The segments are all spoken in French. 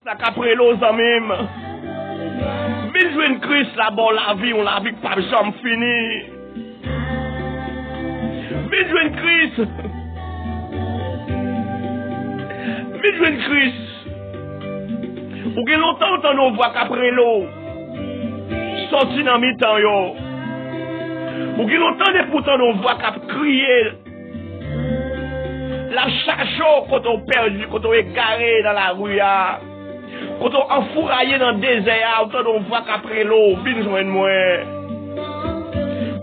Ça qu'après l'eau, amis. Vite jouer une Christ là, bon, la vie, on la vie pas jamais fini. Vite jouer une Christ. Vite jouer une Christ. Ou que longtemps, on voit qu'après l'eau, sorti dans mi-temps, yo. Ou que longtemps, pourtant, on voit qu'à crier. La chacho, quand on perdu, quand on est garé dans la rue, quand on enfouraillé dans le désert, autant on voit qu'après l'eau, bien joindre moi.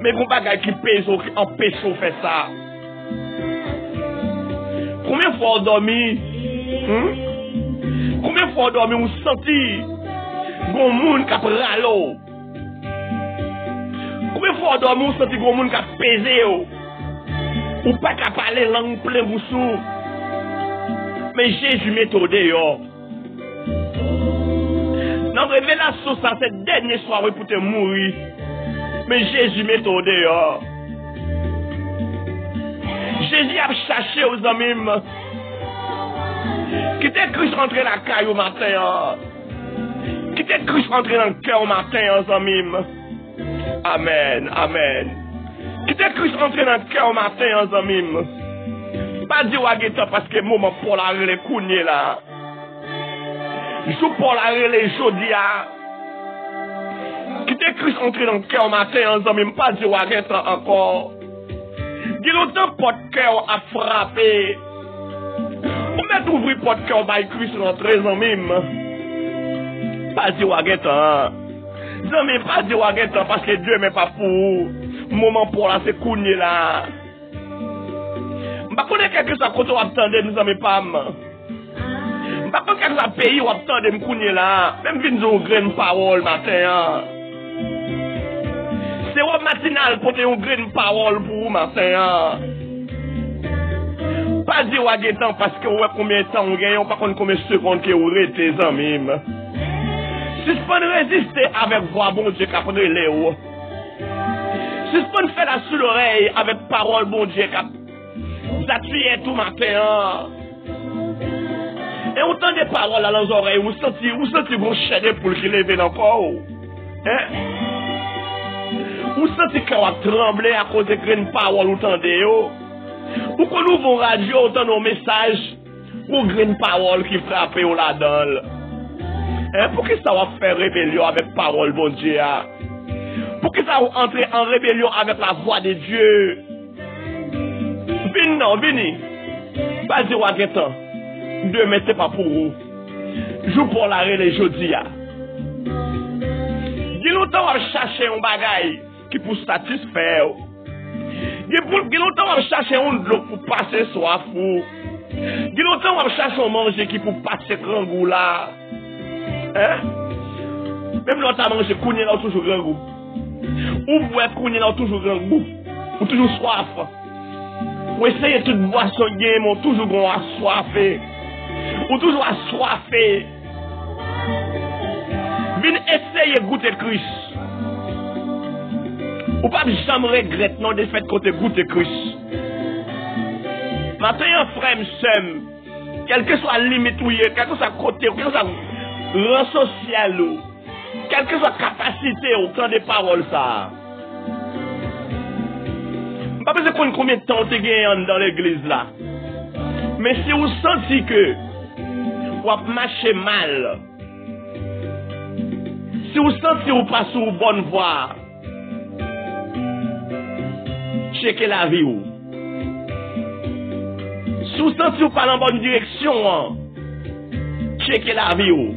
Mais qu'on pas qui pèse, empêche de faire ça. Combien de fois on dormi? Combien de fois on dormi, on senti bon monde qui a râlo? Combien de fois on dormi, on senti bon monde qui a pesé? Ou pas qu'à parler langue plein boussou. Mais Jésus méthode yo. Dans révélation ça cette dernière soirée pour te mourir. Mais Jésus méthode yo. Jésus a cherché aux amis. Qui était Christ rentré dans la caille au matin. Qui était Christ rentré dans le cœur au matin aux amis. Amen, amen. Qui était Christ rentré dans le cœur au matin, en amis. Pas dire Wagueta parce que moment pour la relais kounye là. Jou pour la relais jodia. Qui était Christ rentré dans le cœur au matin, en amis. Pas dire Wagueta encore. Dit longtemps porte cœur a frappé. Ou mettre ouvrir porte cœur by Christ rentré, en amis. Pas dire Wagueta. Amis, pas dire Wagueta parce que Dieu n'est pas pour vous. Moment pour la c'est kounye là. M'pa connaît quelque chose quand on attendait nous amis pas. M'pa connaît quelque chose pays ou attendait me kounye là. Même vinn une graine parole matin. C'est au matinal pour une graine parole pour vous matin. Pas dire Waguetan parce que ouais combien de temps on gagne, pas combien de secondes que vous restez amis. Si je peux résister avec voix bon Dieu qu'a prendre les hauts. Si je peux faire la sous l'oreille avec parole, bon Dieu, ça tue tout matin. Et autant de paroles dans les oreilles, vous sentez vos chaînes pour le lever encore. Hein? Vous sentez qu'on va trembler à cause de graines paroles, vous entendez. Ou qu'on ouvre une radio, autant nos messages, ou graines paroles qui frappent là-dedans. Hein? Pour que ça va faire rébellion avec parole, bon Dieu? Pour que ça va entrer en rébellion avec la voix de Dieu. Vini, non, vini. Pas dire Waguetan. Demain, c'est pas pour vous. Joue pour la relais jeudi. Il y a longtemps à chercher un bagage qui pour satisfaire. Il y a longtemps à chercher un de l'eau pour passer soif. Il y a longtemps à chercher un manger qui pour passer grand goût là. Hein? Même l'autre à manger, kounye là toujours grand goût. Ou vous êtes kounye là toujours grand goût. Ou toujours soif. Ou essayez toute boisson game, ou toujours bon assoiffé. Ou toujours assoiffé. Venez essayer de goûter Christ. Ou pas jamais regretter non des faits côté goûter Christ. Maintenant un frère m'sem, quelle que soit limite ou quel que soit côté, quel que soit rang social ou quelle que soit capacité au temps des paroles ça. Pas besoin de connaître combien de temps tu gagnes dans l'église là. Mais si vous sentez que vous marchez mal, si vous sentez que vous passez sur une bonne voie, checkez la vie. Si vous sentez que vous parlez en bonne direction, checkez la vie.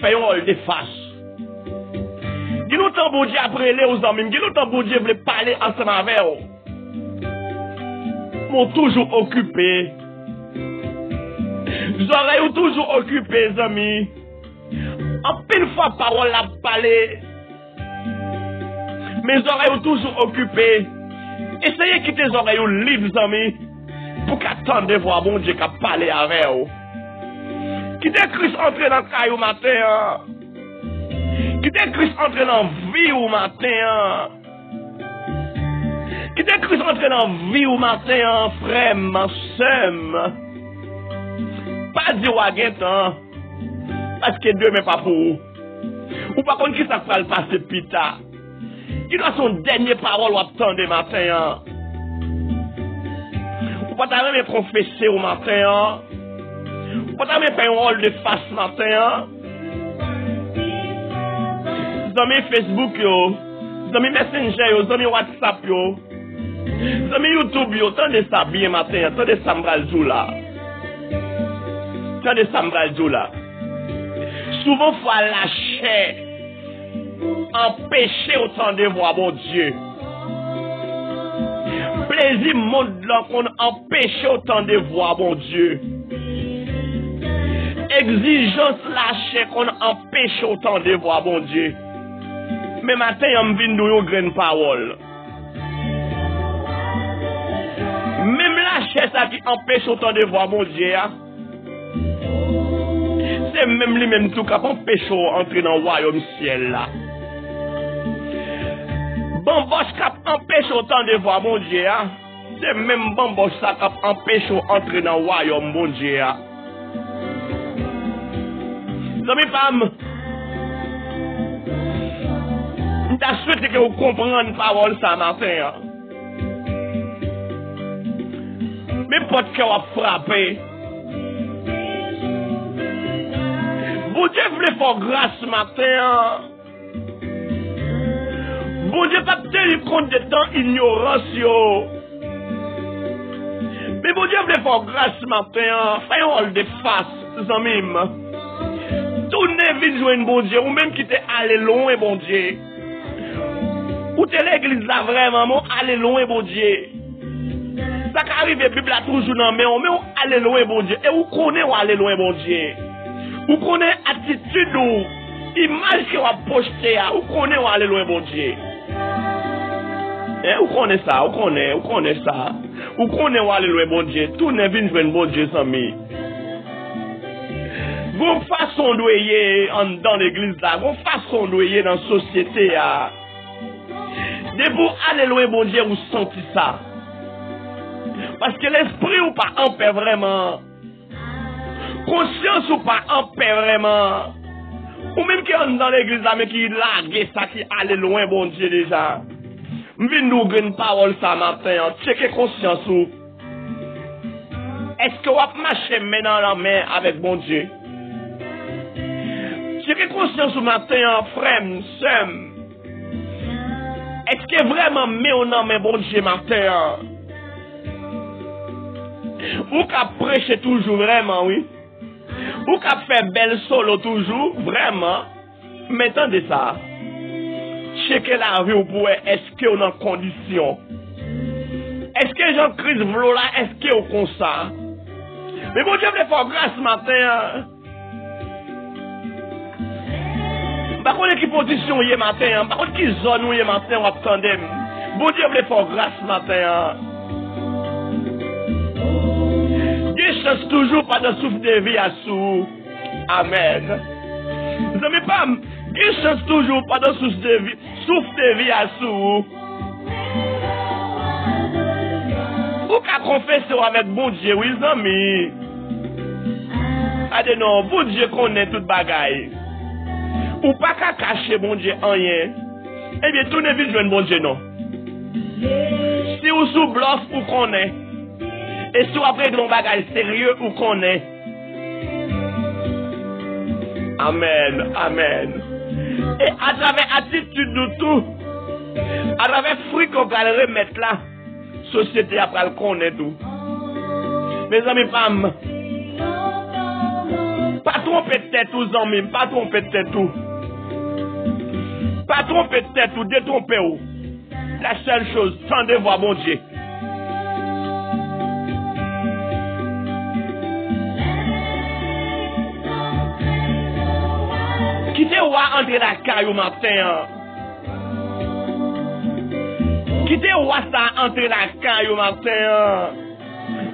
Faites un de face. Dis-nous tant bon Dieu après les aux amis, dis-nous tant bon Dieu voulait parler ensemble avec vous. M'ont toujours occupé. J'aurais toujours occupé, les amis. En pile fois parole à parler. Mes oreilles toujours occupées. Essayez de quitter les oreilles libres, les amis. Pour qu'attendre de voir bon Dieu qui a parlé avec vous. Quittez Christ entrer dans le caillou matin. Quittez Christ entrer dans la vie au matin. Quittez Christ entrer dans la vie au matin, frère, ma soeur. Pas dire Waguetan. Parce que demain pas pour vous. Ou par contre, qui ça va le passer plus tard? Qui doit son dernier parole ou attendre matin? Ou pas t'arriver confesser au matin? Ou pas t'arriver faire un rôle de face matin? Zami Facebook yo, zami Messenger yo, zami WhatsApp yo, zami YouTube yo, tendez ça bien matin, tendez ça m'bral jou là. Tendez ça m'bral jou là. Souvent faut lâcher, empêcher autant de voir bon Dieu. Plaisir monde là qu'on empêche autant de voir bon Dieu. Exigence lâcher qu'on empêche autant de voir bon Dieu. Mais matin, on vient de une grande parole. Même lâcher ça qui empêche autant de voir mon Dieu. C'est même lui-même tout qui empêche d'entrer dans le royaume ciel là. Bon boss qui empêche autant de voir mon Dieu. C'est même bon boss qui empêche d'entrer dans le royaume mon Dieu. Amis femmes, je souhaite que vous compreniez la parole ce matin. Mais pas que vous frappez. Bon Dieu voulait faire grâce ce matin. Bon Dieu pas tenir compte de temps ignorance. Mais bon Dieu voulait faire grâce ce matin. Fais un rôle de face, amis. Tournez vite joindre bon Dieu, ou même qui t'est allé loin, bon Dieu. Ou t'es l'église là vraiment, allez loin, bon Dieu. Ça qui arrive, la Bible a toujours dans mais on allez loin, bon Dieu. Et vous connaissez ou allez loin, bon Dieu. Vous connaissez attitude ou image que vous avez postée, vous connaissez ou allez loin, bon Dieu. Vous connaissez ça, vous connaissez ça. Vous connaissez ou allez loin, bon Dieu. Tournez vite joindre bon Dieu, sans mi. Vous façon de dans l'église là, vous façon de dans la société là. De vous aller loin, bon Dieu, vous sentez ça. Parce que l'esprit ou pas en paix vraiment. Conscience ou pas en paix vraiment. Ou même qui est dans l'église là, mais qui largue ça, qui allait loin, bon Dieu déjà. M'vin nous une parole ça matin, checker conscience ou. Est-ce que vous avez marché main dans la main avec bon Dieu? Checker conscience au matin, frère, sœur. Est-ce que vraiment mais on a mais bon Dieu matin? Ou qu'a prêché toujours vraiment, oui? Ou qu'a fait belle solo toujours, vraiment? Mais attendez ça. Checker la vie pour est-ce qu'on est en condition? Est-ce que Jean-Christ Vlo là, est-ce qu'on comme ça? Mais bon Dieu me fait grâce matin. Par contre, qui position hier matin, par contre, qui zone hier matin, on attendait. Bon Dieu me fait grâce matin. Dieu chance toujours pas de souffle de vie à sous. Amen. Vous savez pas, Dieu chance toujours pas de souffle de vie à sous. Ou qu'à confesser avec bon Dieu, oui, amis. Allez non, bon Dieu connaît toute bagaille. Ou pas qu'à cacher bon Dieu en rien. Eh bien, tout n'est vite joindre bon Dieu, non. Si vous sous bluff, ou connaît. Et si vous après un bagage sérieux, ou connaît. Amen, amen. Et à travers attitude de tout, à travers fruit qu'on va le remettre là, société après le connaît tout. Mes amis, femmes, pas tromper de tête aux amis, pas tromper de tête tout. Pas tromper de tête ou détromper ou. La seule chose, tendez voir bon Dieu. Quittez ou à entrer la caille au matin. Quittez ou à ça entrer la caille au matin.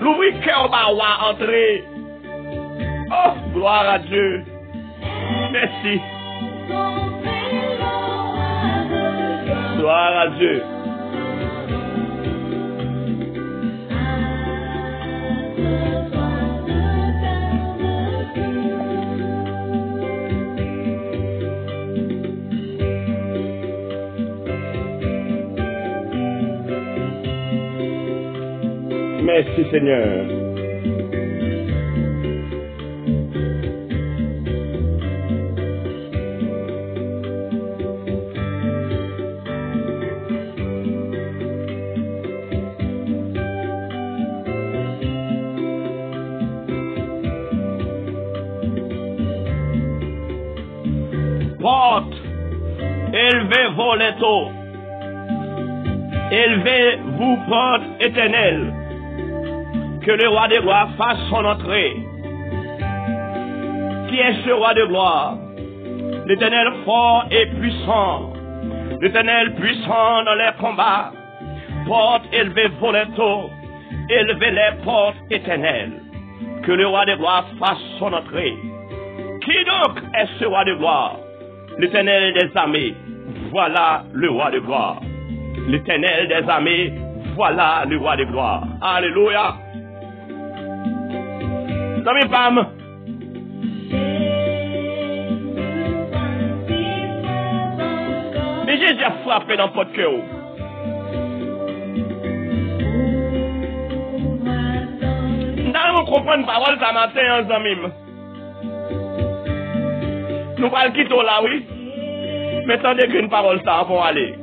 L'ouvrir cœur va ou entrer. Oh, gloire à Dieu. Merci. Gloire à Dieu. Merci Seigneur. Porte, élevez-vous les taux. Élevez-vous, porte éternelle. Que le roi des gloires fasse son entrée. Qui est ce roi de gloire? L'Éternel fort et puissant. L'Éternel puissant dans les combats. Porte, élevez-vous les taux. Élevez les portes éternelles. Que le roi des gloires fasse son entrée. Qui donc est ce roi de gloire? L'Éternel des armées, voilà le roi de gloire. L'Éternel des armées, voilà le roi de gloire. Alléluia. Amis, Pam. Mais j'ai déjà frappé dans votre cœur. Nous allons comprendre parole ce matin, en amis. Nous allons quitter là, oui. Mais tandis qu'une parole, ça va aller.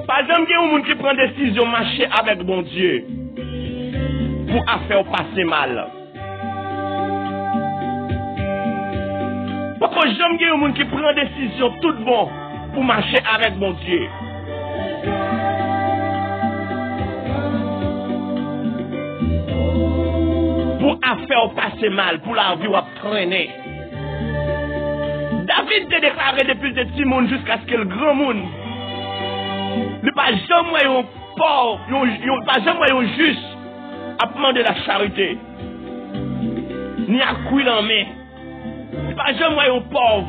Par exemple, il y a un monde qui prend décision de marcher avec bon Dieu pour faire passer mal. Parce que j'aime qu'il y a un monde qui prend décision tout bon pour marcher avec bon Dieu. Pour faire passer mal, pour la vie ou traîner. David t'a déclaré depuis le petit monde jusqu'à ce que le grand monde ne pas jamais un pauvre, pas jamais un juste à demander la charité, ni à couiller en main. Pas jamais un pauvre,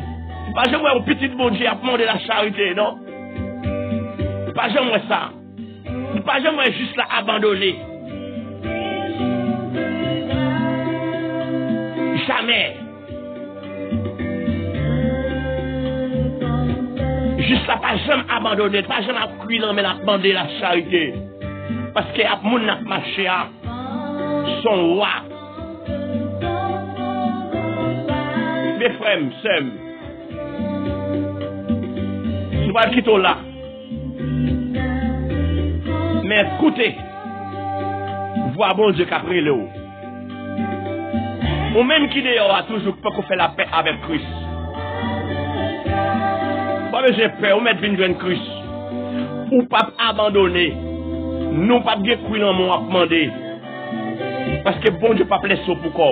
pas jamais un petit bon Dieu à demander la charité, non? Pas jamais ça. Pas jamais juste là abandonner. Jamais. Juste là, pas jamais abandonner, pas jamais cuire, mais demander la charité. Parce que à mon n'a marché à son roi. Mes frères, sœurs, nous allons quitter là. Mais écoutez, voir bon Dieu qu'après le haut. Ou même qui d'ailleurs a toujours peur qu'on fait la paix avec Christ. Pas besoin de peur, ou mettre une jeune Christ. Ou pas abandonner. Nous pas bien courir dans mon à demander. Parce que bon Dieu pas laisser pour quoi.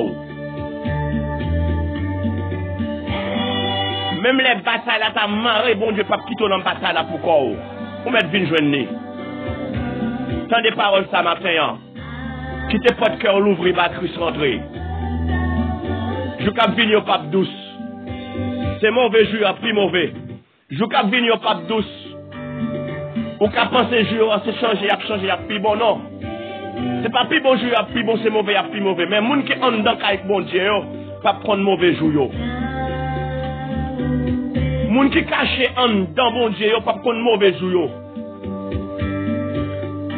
Même les batailles là, t'as marré, bon Dieu pas quitter dans la bataille là pour quoi. Ou mettre une jeune. Tant des paroles ça matin. Quittez pas de cœur l'ouvrir, va Christ rentrer. Je cap venir au pape douce. C'est mauvais jeu, a pris mauvais. Je cap venir au pape douce. Ou cap penser jeu, c'est changé, a changé, a pris bon, non. C'est pas plus bon jeu, a pris bon, c'est mauvais, a pris mauvais. Mais moun qui en dedans avec bon Dieu, pas prendre mauvais jeu. Moun qui caché en dedans bon Dieu, pas prendre mauvais jeu.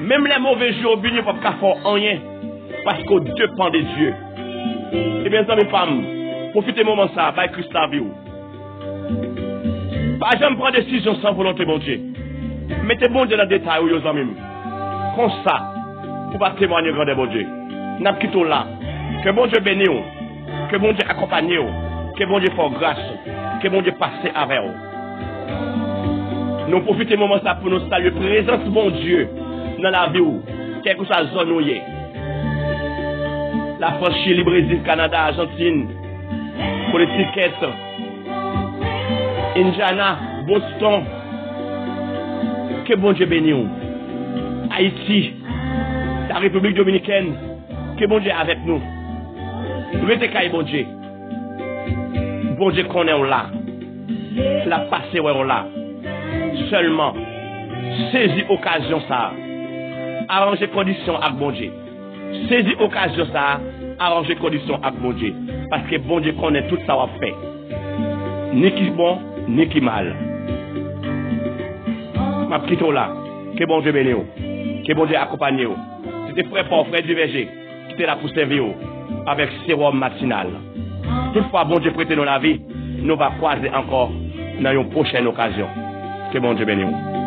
Même les mauvais jeux, ils ne peuvent pas faire rien. Parce qu'on dépend des dieux. Eh bien, mes femmes, profitez moment ça, par Christ la vie. Pas jamais prendre décision sans volonté, bon Dieu. Mettez bon Dieu dans le détail, aux amis. Comme ça, pour pas témoigner grand bon Dieu. N'a pas quitté là. Que bon Dieu bénisse. Que bon Dieu accompagne. Que bon Dieu fasse grâce. Que bon Dieu passe avec vous. Nous profitons moment ça pour nous saluer. Présence, bon Dieu, dans la vie. Quelle que soit la zone où il est. La France, Chili, Brésil, Canada, Argentine, pour les tickets, Indiana, Boston, que bon Dieu bénisse. Haïti, la République Dominicaine, que bon Dieu est avec nous. Mettez caille, bon Dieu. Bon Dieu qu'on est là. La passé on là. Seulement, saisis occasion ça. Arranger conditions avec bon Dieu. Saisis occasion ça, arranger conditions avec bon Dieu. Parce que bon Dieu connaît tout ça va fait. Ni qui bon, ni qui mal. Ma petite là. Que bon Dieu bénisse. Que bon Dieu accompagne. C'était frère Paul, frère du verger, qui était là pour servir avec sérum matinal. Toutefois, bon Dieu prête nous la vie, nous va croiser encore dans une prochaine occasion. Que bon Dieu bénisse.